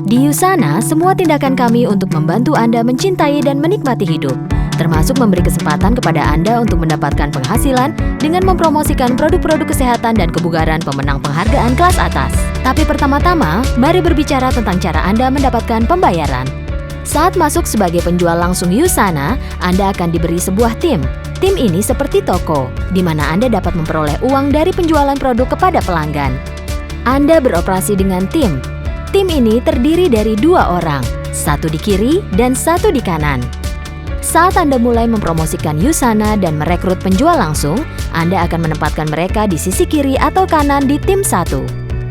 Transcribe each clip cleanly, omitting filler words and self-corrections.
Di Usana, semua tindakan kami untuk membantu Anda mencintai dan menikmati hidup, termasuk memberi kesempatan kepada Anda untuk mendapatkan penghasilan dengan mempromosikan produk-produk kesehatan dan kebugaran pemenang penghargaan kelas atas. Tapi pertama-tama, mari berbicara tentang cara Anda mendapatkan pembayaran. Saat masuk sebagai penjual langsung Usana, Anda akan diberi sebuah tim. Tim ini seperti toko, di mana Anda dapat memperoleh uang dari penjualan produk kepada pelanggan. Anda beroperasi dengan tim. Tim ini terdiri dari 2 orang, satu di kiri dan satu di kanan. Saat Anda mulai mempromosikan Usana dan merekrut penjual langsung, Anda akan menempatkan mereka di sisi kiri atau kanan di tim 1.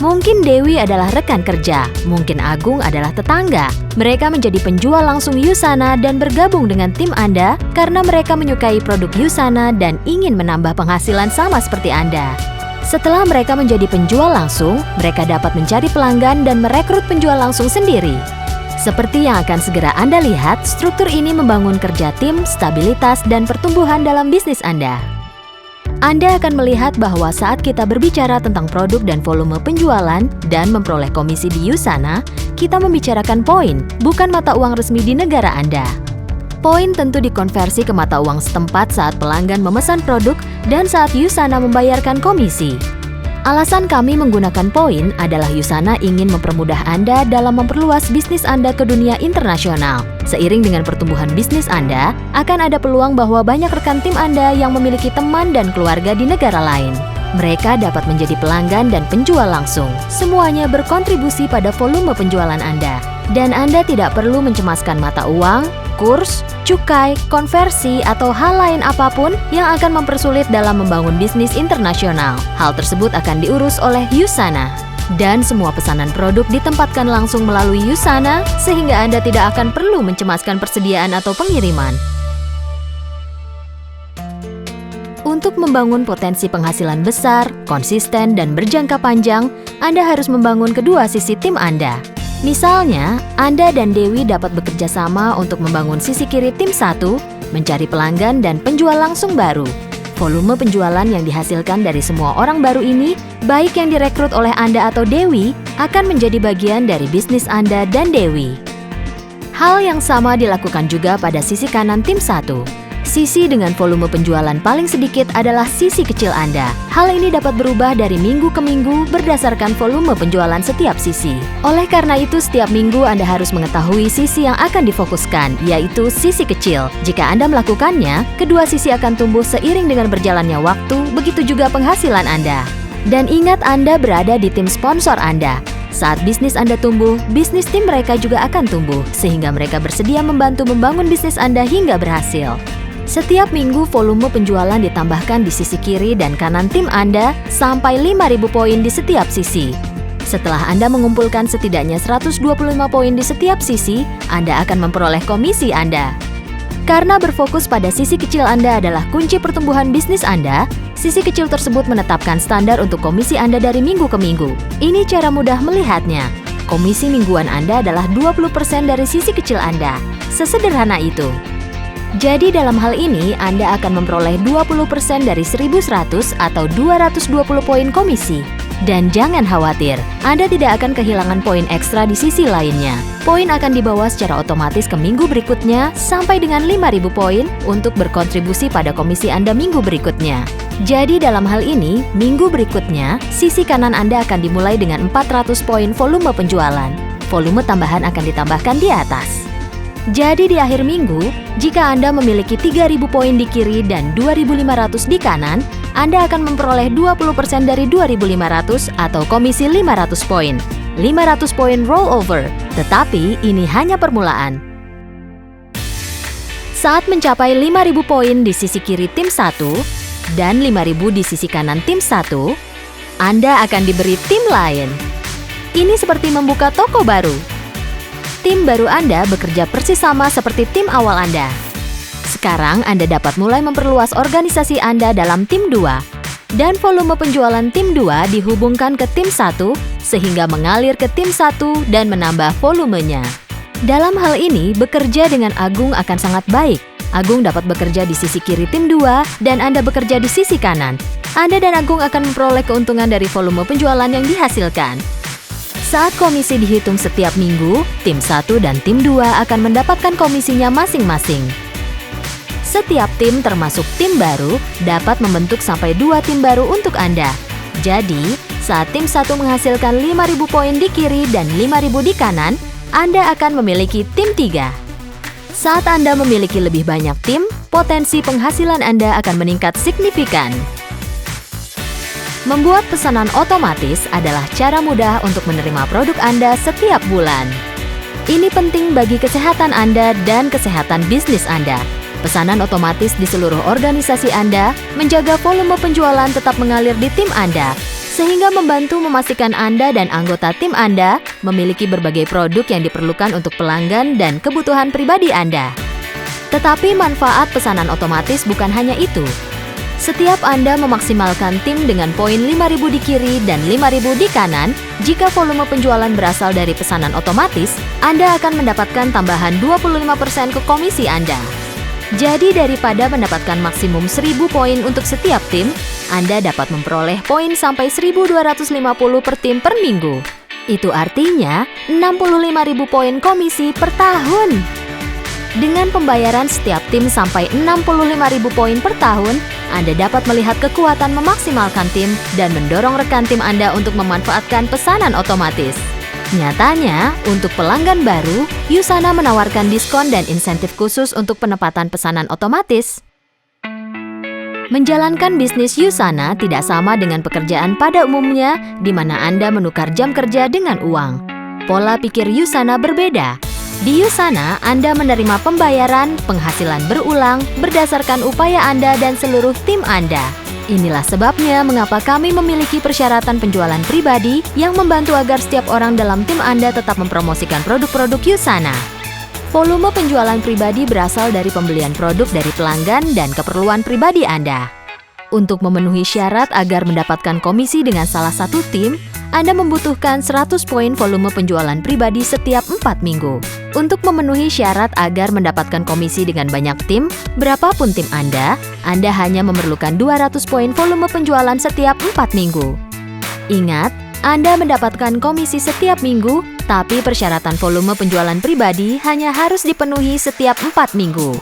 Mungkin Dewi adalah rekan kerja, mungkin Agung adalah tetangga. Mereka menjadi penjual langsung Usana dan bergabung dengan tim Anda karena mereka menyukai produk Usana dan ingin menambah penghasilan sama seperti Anda. Setelah mereka menjadi penjual langsung, mereka dapat mencari pelanggan dan merekrut penjual langsung sendiri. Seperti yang akan segera Anda lihat, struktur ini membangun kerja tim, stabilitas, dan pertumbuhan dalam bisnis Anda. Anda akan melihat bahwa saat kita berbicara tentang produk dan volume penjualan dan memperoleh komisi di Usana, kita membicarakan poin, bukan mata uang resmi di negara Anda. Poin tentu dikonversi ke mata uang setempat saat pelanggan memesan produk dan saat Usana membayarkan komisi. Alasan kami menggunakan poin adalah Usana ingin mempermudah Anda dalam memperluas bisnis Anda ke dunia internasional. Seiring dengan pertumbuhan bisnis Anda, akan ada peluang bahwa banyak rekan tim Anda yang memiliki teman dan keluarga di negara lain. Mereka dapat menjadi pelanggan dan penjual langsung. Semuanya berkontribusi pada volume penjualan Anda. Dan Anda tidak perlu mencemaskan mata uang, kurs, cukai, konversi, atau hal lain apapun yang akan mempersulit dalam membangun bisnis internasional. Hal tersebut akan diurus oleh Usana. Dan semua pesanan produk ditempatkan langsung melalui Usana, sehingga Anda tidak akan perlu mencemaskan persediaan atau pengiriman. Untuk membangun potensi penghasilan besar, konsisten, dan berjangka panjang, Anda harus membangun kedua sisi tim Anda. Misalnya, Anda dan Dewi dapat bekerja sama untuk membangun sisi kiri tim 1, mencari pelanggan dan penjual langsung baru. Volume penjualan yang dihasilkan dari semua orang baru ini, baik yang direkrut oleh Anda atau Dewi, akan menjadi bagian dari bisnis Anda dan Dewi. Hal yang sama dilakukan juga pada sisi kanan tim 1. Sisi dengan volume penjualan paling sedikit adalah sisi kecil Anda. Hal ini dapat berubah dari minggu ke minggu berdasarkan volume penjualan setiap sisi. Oleh karena itu, setiap minggu Anda harus mengetahui sisi yang akan difokuskan, yaitu sisi kecil. Jika Anda melakukannya, kedua sisi akan tumbuh seiring dengan berjalannya waktu, begitu juga penghasilan Anda. Dan ingat, Anda berada di tim sponsor Anda. Saat bisnis Anda tumbuh, bisnis tim mereka juga akan tumbuh, sehingga mereka bersedia membantu membangun bisnis Anda hingga berhasil. Setiap minggu volume penjualan ditambahkan di sisi kiri dan kanan tim Anda sampai 5.000 poin di setiap sisi. Setelah Anda mengumpulkan setidaknya 125 poin di setiap sisi, Anda akan memperoleh komisi Anda. Karena berfokus pada sisi kecil Anda adalah kunci pertumbuhan bisnis Anda, sisi kecil tersebut menetapkan standar untuk komisi Anda dari minggu ke minggu. Ini cara mudah melihatnya. Komisi mingguan Anda adalah 20% dari sisi kecil Anda. Sesederhana itu. Jadi dalam hal ini, Anda akan memperoleh 20% dari 1.100 atau 220 poin komisi. Dan jangan khawatir, Anda tidak akan kehilangan poin ekstra di sisi lainnya. Poin akan dibawa secara otomatis ke minggu berikutnya sampai dengan 5.000 poin untuk berkontribusi pada komisi Anda minggu berikutnya. Jadi dalam hal ini, minggu berikutnya, sisi kanan Anda akan dimulai dengan 400 poin volume penjualan. Volume tambahan akan ditambahkan di atas. Jadi di akhir minggu, jika Anda memiliki 3.000 poin di kiri dan 2.500 di kanan, Anda akan memperoleh 20% dari 2.500 atau komisi 500 poin. 500 poin rollover, tetapi ini hanya permulaan. Saat mencapai 5.000 poin di sisi kiri tim 1 dan 5.000 di sisi kanan tim 1, Anda akan diberi tim lain. Ini seperti membuka toko baru. Tim baru Anda bekerja persis sama seperti tim awal Anda. Sekarang Anda dapat mulai memperluas organisasi Anda dalam tim 2. Dan volume penjualan tim 2 dihubungkan ke tim 1 sehingga mengalir ke tim 1 dan menambah volumenya. Dalam hal ini, bekerja dengan Agung akan sangat baik. Agung dapat bekerja di sisi kiri tim 2 dan Anda bekerja di sisi kanan. Anda dan Agung akan memperoleh keuntungan dari volume penjualan yang dihasilkan. Saat komisi dihitung setiap minggu, tim 1 dan tim 2 akan mendapatkan komisinya masing-masing. Setiap tim termasuk tim baru dapat membentuk sampai 2 tim baru untuk Anda. Jadi, saat tim 1 menghasilkan 5.000 poin di kiri dan 5.000 di kanan, Anda akan memiliki tim 3. Saat Anda memiliki lebih banyak tim, potensi penghasilan Anda akan meningkat signifikan. Membuat pesanan otomatis adalah cara mudah untuk menerima produk Anda setiap bulan. Ini penting bagi kesehatan Anda dan kesehatan bisnis Anda. Pesanan otomatis di seluruh organisasi Anda menjaga volume penjualan tetap mengalir di tim Anda, sehingga membantu memastikan Anda dan anggota tim Anda memiliki berbagai produk yang diperlukan untuk pelanggan dan kebutuhan pribadi Anda. Tetapi manfaat pesanan otomatis bukan hanya itu. Setiap Anda memaksimalkan tim dengan poin 5.000 di kiri dan 5.000 di kanan, jika volume penjualan berasal dari pesanan otomatis, Anda akan mendapatkan tambahan 25% ke komisi Anda. Jadi daripada mendapatkan maksimum 1.000 poin untuk setiap tim, Anda dapat memperoleh poin sampai 1.250 per tim per minggu. Itu artinya 65.000 poin komisi per tahun. Dengan pembayaran setiap tim sampai 65.000 poin per tahun, Anda dapat melihat kekuatan memaksimalkan tim dan mendorong rekan tim Anda untuk memanfaatkan pesanan otomatis. Nyatanya, untuk pelanggan baru, Usana menawarkan diskon dan insentif khusus untuk penempatan pesanan otomatis. Menjalankan bisnis Usana tidak sama dengan pekerjaan pada umumnya, di mana Anda menukar jam kerja dengan uang. Pola pikir Usana berbeda. Di Usana, Anda menerima pembayaran, penghasilan berulang, berdasarkan upaya Anda dan seluruh tim Anda. Inilah sebabnya mengapa kami memiliki persyaratan penjualan pribadi yang membantu agar setiap orang dalam tim Anda tetap mempromosikan produk-produk Usana. Volume penjualan pribadi berasal dari pembelian produk dari pelanggan dan keperluan pribadi Anda. Untuk memenuhi syarat agar mendapatkan komisi dengan salah satu tim, Anda membutuhkan 100 poin volume penjualan pribadi setiap 4 minggu. Untuk memenuhi syarat agar mendapatkan komisi dengan banyak tim, berapapun tim Anda hanya memerlukan 200 poin volume penjualan setiap 4 minggu. Ingat, Anda mendapatkan komisi setiap minggu, tapi persyaratan volume penjualan pribadi hanya harus dipenuhi setiap 4 minggu.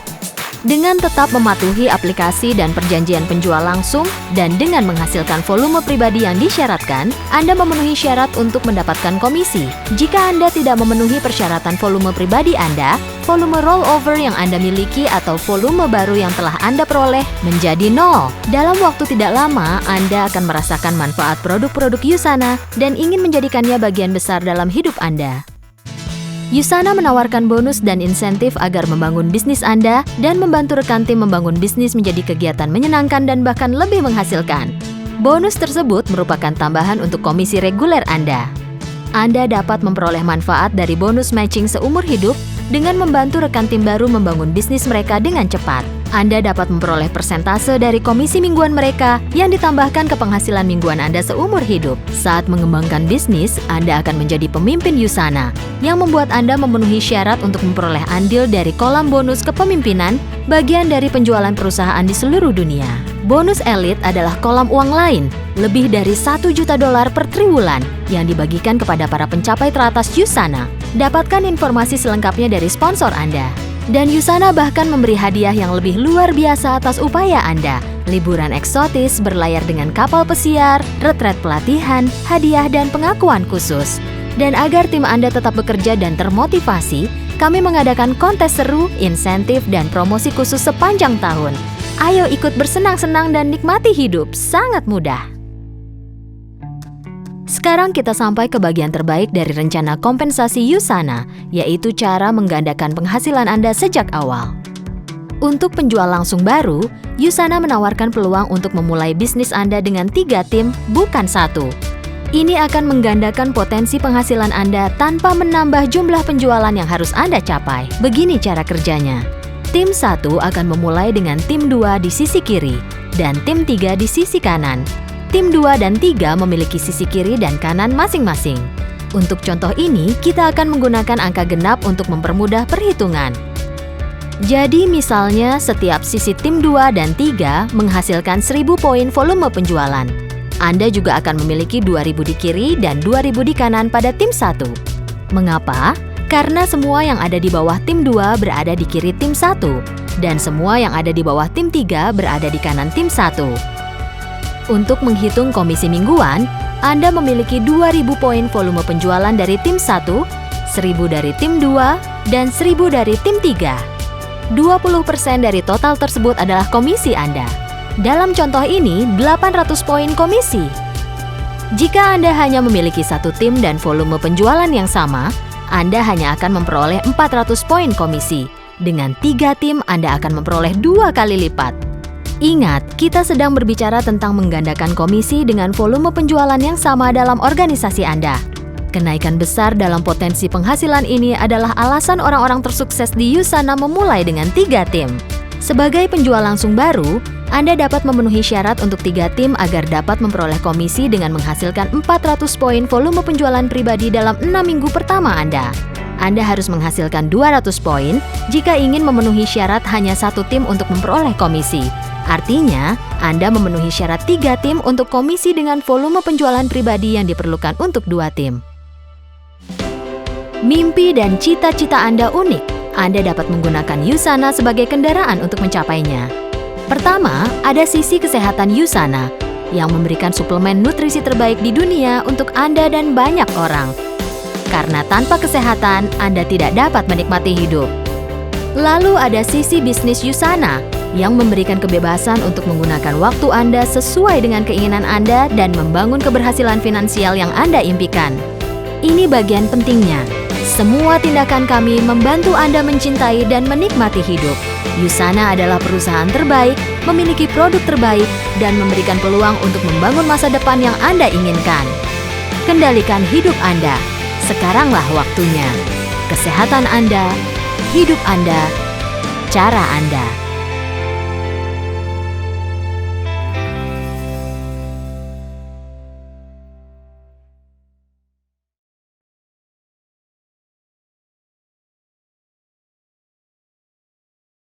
Dengan tetap mematuhi aplikasi dan perjanjian penjual langsung dan dengan menghasilkan volume pribadi yang disyaratkan, Anda memenuhi syarat untuk mendapatkan komisi. Jika Anda tidak memenuhi persyaratan volume pribadi Anda, volume rollover yang Anda miliki atau volume baru yang telah Anda peroleh menjadi 0. Dalam waktu tidak lama, Anda akan merasakan manfaat produk-produk Usana dan ingin menjadikannya bagian besar dalam hidup Anda. Usana menawarkan bonus dan insentif agar membangun bisnis Anda dan membantu rekan tim membangun bisnis menjadi kegiatan menyenangkan dan bahkan lebih menghasilkan. Bonus tersebut merupakan tambahan untuk komisi reguler Anda. Anda dapat memperoleh manfaat dari bonus matching seumur hidup dengan membantu rekan tim baru membangun bisnis mereka dengan cepat. Anda dapat memperoleh persentase dari komisi mingguan mereka yang ditambahkan ke penghasilan mingguan Anda seumur hidup. Saat mengembangkan bisnis, Anda akan menjadi pemimpin Usana, yang membuat Anda memenuhi syarat untuk memperoleh andil dari kolam bonus kepemimpinan, bagian dari penjualan perusahaan di seluruh dunia. Bonus elit adalah kolam uang lain, lebih dari $1 juta per triwulan, yang dibagikan kepada para pencapai teratas Usana. Dapatkan informasi selengkapnya dari sponsor Anda. Dan Usana bahkan memberi hadiah yang lebih luar biasa atas upaya Anda. Liburan eksotis berlayar dengan kapal pesiar, retret pelatihan, hadiah dan pengakuan khusus. Dan agar tim Anda tetap bekerja dan termotivasi, kami mengadakan kontes seru, insentif, dan promosi khusus sepanjang tahun. Ayo ikut bersenang-senang dan nikmati hidup, sangat mudah. Sekarang kita sampai ke bagian terbaik dari rencana kompensasi Usana, yaitu cara menggandakan penghasilan Anda sejak awal. Untuk penjual langsung baru, Usana menawarkan peluang untuk memulai bisnis Anda dengan 3 tim, bukan 1. Ini akan menggandakan potensi penghasilan Anda tanpa menambah jumlah penjualan yang harus Anda capai. Begini cara kerjanya. Tim 1 akan memulai dengan tim 2 di sisi kiri, dan tim 3 di sisi kanan. Tim 2 dan 3 memiliki sisi kiri dan kanan masing-masing. Untuk contoh ini, kita akan menggunakan angka genap untuk mempermudah perhitungan. Jadi misalnya setiap sisi tim 2 dan 3 menghasilkan 1.000 poin volume penjualan. Anda juga akan memiliki 2.000 di kiri dan 2.000 di kanan pada tim 1. Mengapa? Karena semua yang ada di bawah tim 2 berada di kiri tim 1, dan semua yang ada di bawah tim 3 berada di kanan tim 1. Untuk menghitung komisi mingguan, Anda memiliki 2.000 poin volume penjualan dari tim 1, 1.000 dari tim 2, dan 1.000 dari tim 3. 20% dari total tersebut adalah komisi Anda. Dalam contoh ini, 800 poin komisi. Jika Anda hanya memiliki satu tim dan volume penjualan yang sama, Anda hanya akan memperoleh 400 poin komisi. Dengan 3 tim, Anda akan memperoleh 2 kali lipat. Ingat, kita sedang berbicara tentang menggandakan komisi dengan volume penjualan yang sama dalam organisasi Anda. Kenaikan besar dalam potensi penghasilan ini adalah alasan orang-orang tersukses di Usana memulai dengan 3 tim. Sebagai penjual langsung baru, Anda dapat memenuhi syarat untuk 3 tim agar dapat memperoleh komisi dengan menghasilkan 400 poin volume penjualan pribadi dalam 6 minggu pertama Anda. Anda harus menghasilkan 200 poin jika ingin memenuhi syarat hanya satu tim untuk memperoleh komisi. Artinya, Anda memenuhi syarat 3 tim untuk komisi dengan volume penjualan pribadi yang diperlukan untuk 2 tim. Mimpi dan cita-cita Anda unik. Anda dapat menggunakan Usana sebagai kendaraan untuk mencapainya. Pertama, ada sisi kesehatan Usana yang memberikan suplemen nutrisi terbaik di dunia untuk Anda dan banyak orang. Karena tanpa kesehatan, Anda tidak dapat menikmati hidup. Lalu ada sisi bisnis Usana yang memberikan kebebasan untuk menggunakan waktu Anda sesuai dengan keinginan Anda dan membangun keberhasilan finansial yang Anda impikan. Ini bagian pentingnya. Semua tindakan kami membantu Anda mencintai dan menikmati hidup. Usana adalah perusahaan terbaik, memiliki produk terbaik, dan memberikan peluang untuk membangun masa depan yang Anda inginkan. Kendalikan hidup Anda. Sekaranglah waktunya. Kesehatan Anda, hidup Anda, cara Anda.